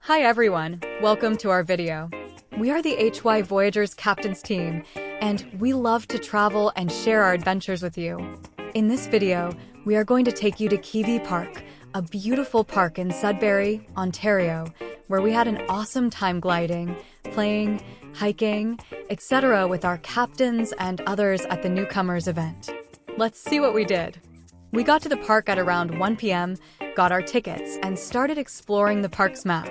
Hi everyone, welcome to our video. We are the HY Voyagers Captain's team, and we love to travel and share our adventures with you. In this video, we are going to take you to Kivi Park, a beautiful park in Sudbury, Ontario, where we had an awesome time gliding, playing, hiking, etc. with our captains and others at the Newcomers event. Let's see what we did. We got to the park at around 1 p.m., got our tickets, and started exploring the park's map.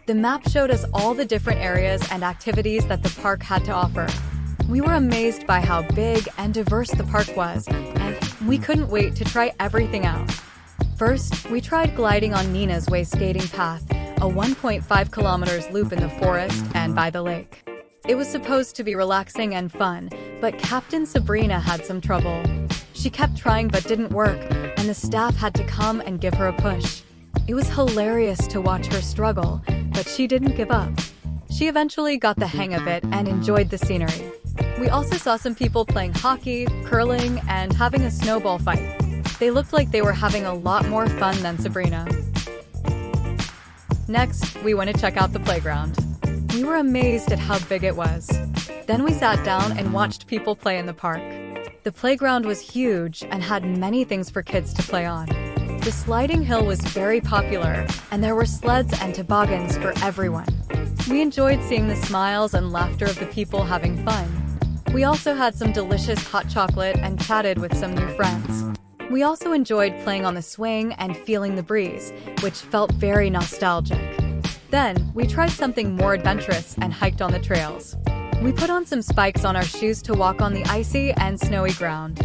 The map showed us all the different areas and activities that the park had to offer. We were amazed by how big and diverse the park was, and we couldn't wait to try everything out. First, we tried gliding on Nina's Way skating path, a 1.5 kilometers loop in the forest and by the lake. It was supposed to be relaxing and fun, but Captain Sabrina had some trouble. She kept trying but didn't work, and the staff had to come and give her a push. It was hilarious to watch her struggle, but she didn't give up. She eventually got the hang of it and enjoyed the scenery. We also saw some people playing hockey, curling, and having a snowball fight. They looked like they were having a lot more fun than Sabrina. Next, we went to check out the playground. We were amazed at how big it was. Then we sat down and watched people play in the park. The playground was huge and had many things for kids to play on. The sliding hill was very popular, and there were sleds and toboggans for everyone. We enjoyed seeing the smiles and laughter of the people having fun. We also had some delicious hot chocolate and chatted with some new friends. We also enjoyed playing on the swing and feeling the breeze, which felt very nostalgic. Then, we tried something more adventurous and hiked on the trails. We put on some spikes on our shoes to walk on the icy and snowy ground.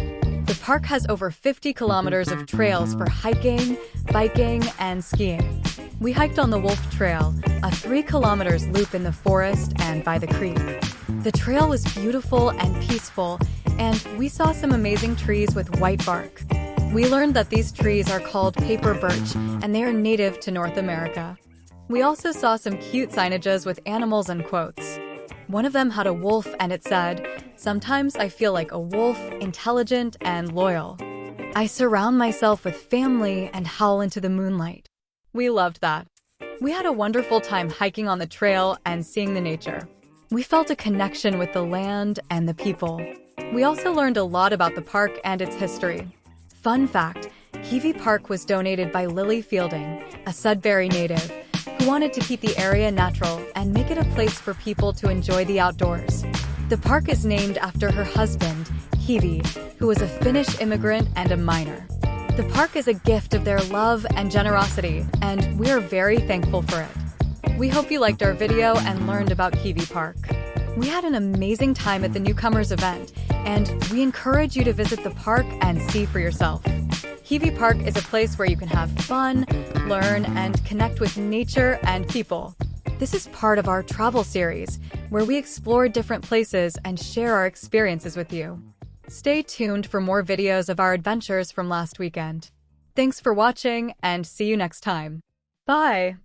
The park has over 50 kilometers of trails for hiking, biking, and skiing. We hiked on the Wolf Trail, a 3 kilometers loop in the forest and by the creek. The trail was beautiful and peaceful, and we saw some amazing trees with white bark. We learned that these trees are called paper birch, and they are native to North America. We also saw some cute signages with animals and quotes. One of them had a wolf and it said, "Sometimes I feel like a wolf, intelligent and loyal. I surround myself with family and howl into the moonlight." We loved that. We had a wonderful time hiking on the trail and seeing the nature. We felt a connection with the land and the people. We also learned a lot about the park and its history. Fun fact, Kivi Park was donated by Lily Fielding, a Sudbury native, who wanted to keep the area natural and make it a place for people to enjoy the outdoors. The park is named after her husband, Kivi, who was a Finnish immigrant and a miner. The park is a gift of their love and generosity, and we are very thankful for it. We hope you liked our video and learned about Kivi Park. We had an amazing time at the Newcomers event, and we encourage you to visit the park and see for yourself. Kivi Park is a place where you can have fun, learn, and connect with nature and people. This is part of our travel series, where we explore different places and share our experiences with you. Stay tuned for more videos of our adventures from last weekend. Thanks for watching, and see you next time. Bye!